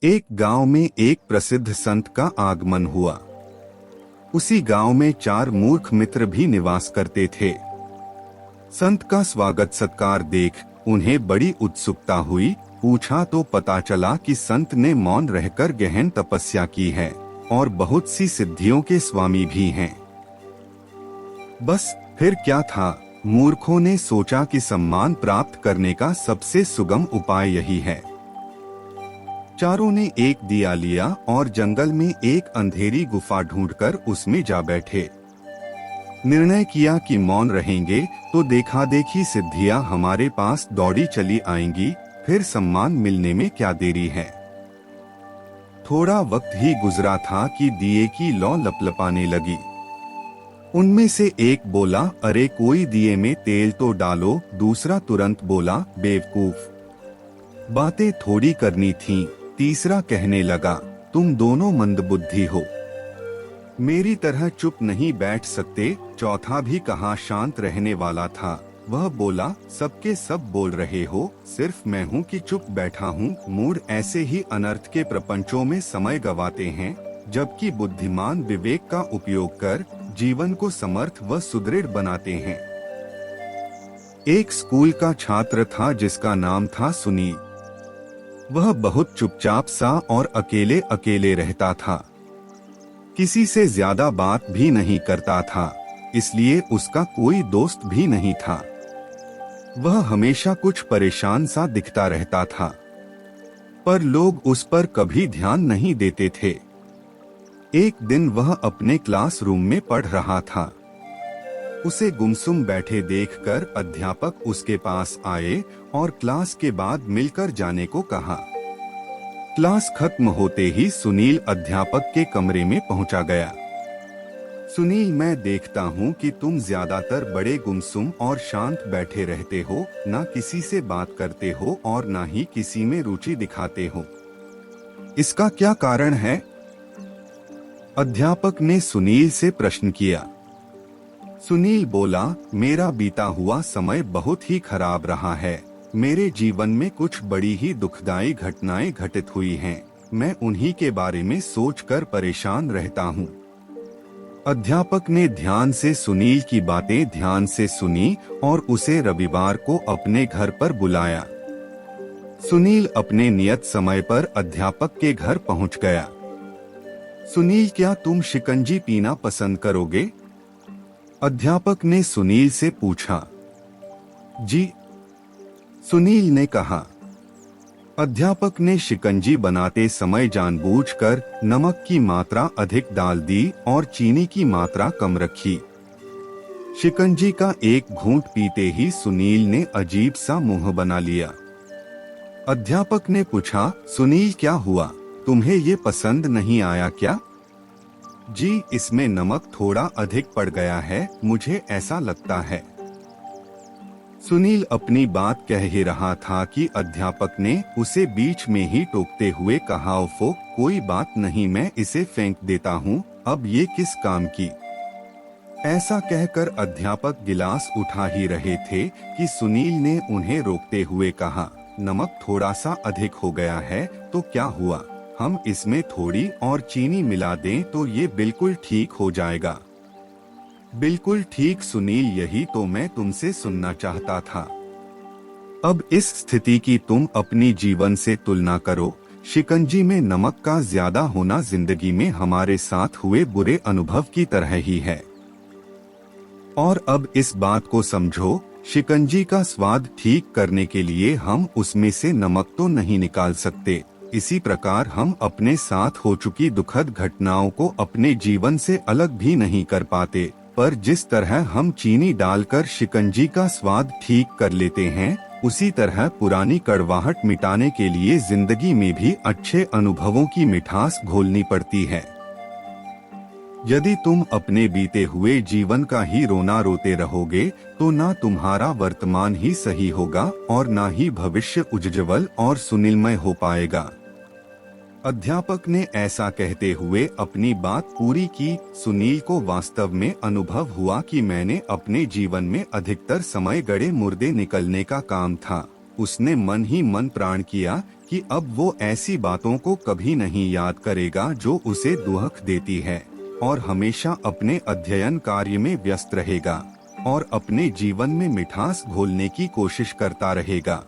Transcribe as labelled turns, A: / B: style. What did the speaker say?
A: एक गांव में एक प्रसिद्ध संत का आगमन हुआ। उसी गांव में 4 मूर्ख मित्र भी निवास करते थे। संत का स्वागत सत्कार देख उन्हें बड़ी उत्सुकता हुई। पूछा तो पता चला कि संत ने मौन रहकर गहन तपस्या की है और बहुत सी सिद्धियों के स्वामी भी हैं। बस फिर क्या था, मूर्खों ने सोचा कि सम्मान प्राप्त करने का सबसे सुगम उपाय यही है। चारों ने एक दिया लिया और जंगल में एक अंधेरी गुफा ढूंढकर उसमें जा बैठे। निर्णय किया कि मौन रहेंगे तो देखा देखी सिद्धियां हमारे पास दौड़ी चली आएंगी, फिर सम्मान मिलने में क्या देरी है। थोड़ा वक्त ही गुजरा था कि दिए की लौ लपलपाने लगी। उनमें से एक बोला, अरे कोई दिए में तेल तो डालो। दूसरा तुरंत बोला, बेवकूफ, बातें थोड़ी करनी थी। तीसरा कहने लगा, तुम दोनों मंदबुद्धि हो, मेरी तरह चुप नहीं बैठ सकते। चौथा भी कहाँ शांत रहने वाला था। वह बोला, सबके सब बोल रहे हो, सिर्फ मैं हूँ कि चुप बैठा हूँ। मूढ़ ऐसे ही अनर्थ के प्रपंचों में समय गवाते हैं, जबकि बुद्धिमान विवेक का उपयोग कर जीवन को समर्थ व सुदृढ़ बनाते हैं। एक स्कूल का छात्र था जिसका नाम था सुनील। वह बहुत चुपचाप सा और अकेले अकेले रहता था। किसी से ज्यादा बात भी नहीं करता था, इसलिए उसका कोई दोस्त भी नहीं था। वह हमेशा कुछ परेशान सा दिखता रहता था, पर लोग उस पर कभी ध्यान नहीं देते थे। एक दिन वह अपने क्लासरूम में पढ़ रहा था। उसे गुमसुम बैठे देखकर अध्यापक उसके पास आए और क्लास के बाद मिलकर जाने को कहा। क्लास खत्म होते ही सुनील अध्यापक के कमरे में पहुंचा गया। सुनील, मैं देखता हूं कि तुम ज्यादातर बड़े गुमसुम और शांत बैठे रहते हो, ना किसी से बात करते हो और ना ही किसी में रुचि दिखाते हो। इसका क्या कारण है? अध्यापक ने सुनील से प्रश्न किया। सुनील बोला, मेरा बीता हुआ समय बहुत ही खराब रहा है। मेरे जीवन में कुछ बड़ी ही दुखदायी घटनाएं घटित हुई हैं। मैं उन्हीं के बारे में सोचकर परेशान रहता हूँ। अध्यापक ने ध्यान से सुनील की बातें ध्यान से सुनी और उसे रविवार को अपने घर पर बुलाया। सुनील अपने नियत समय पर अध्यापक के घर पहुँच गया। सुनील, क्या तुम शिकंजी पीना पसंद करोगे? अध्यापक ने सुनील से पूछा। जी, सुनील ने कहा। अध्यापक ने शिकंजी बनाते समय जानबूझकर नमक की मात्रा अधिक डाल दी और चीनी की मात्रा कम रखी। शिकंजी का एक घूंट पीते ही सुनील ने अजीब सा मुंह बना लिया। अध्यापक ने पूछा, सुनील क्या हुआ, तुम्हें ये पसंद नहीं आया क्या? जी, इसमें नमक थोड़ा अधिक पड़ गया है, मुझे ऐसा लगता है। सुनील अपनी बात कह ही रहा था कि अध्यापक ने उसे बीच में ही टोकते हुए कहा, ओफो, कोई बात नहीं, मैं इसे फेंक देता हूँ, अब ये किस काम की। ऐसा कहकर अध्यापक गिलास उठा ही रहे थे कि सुनील ने उन्हें रोकते हुए कहा, नमक थोड़ा सा अधिक हो गया है तो क्या हुआ, हम इसमें थोड़ी और चीनी मिला दें तो ये बिल्कुल ठीक हो जाएगा। बिल्कुल ठीक सुनील, यही तो मैं तुमसे सुनना चाहता था। अब इस स्थिति की तुम अपनी जीवन से तुलना करो। शिकंजी में नमक का ज्यादा होना जिंदगी में हमारे साथ हुए बुरे अनुभव की तरह ही है। और अब इस बात को समझो, शिकंजी का स्वाद ठीक करने के लिए हम उसमें से नमक तो नहीं निकाल सकते। इसी प्रकार हम अपने साथ हो चुकी दुखद घटनाओं को अपने जीवन से अलग भी नहीं कर पाते, पर जिस तरह हम चीनी डालकर शिकंजी का स्वाद ठीक कर लेते हैं, उसी तरह पुरानी कड़वाहट मिटाने के लिए जिंदगी में भी अच्छे अनुभवों की मिठास घोलनी पड़ती है। यदि तुम अपने बीते हुए जीवन का ही रोना रोते रहोगे तो ना तुम्हारा वर्तमान ही सही होगा और ना ही भविष्य उज्ज्वल और सुनीलमय हो पाएगा। अध्यापक ने ऐसा कहते हुए अपनी बात पूरी की। सुनील को वास्तव में अनुभव हुआ कि मैंने अपने जीवन में अधिकतर समय गड़े मुर्दे निकलने का काम था। उसने मन ही मन प्राण किया कि अब वो ऐसी बातों को कभी नहीं याद करेगा जो उसे दुख देती है, और हमेशा अपने अध्ययन कार्य में व्यस्त रहेगा और अपने जीवन में मिठास घोलने की कोशिश करता रहेगा।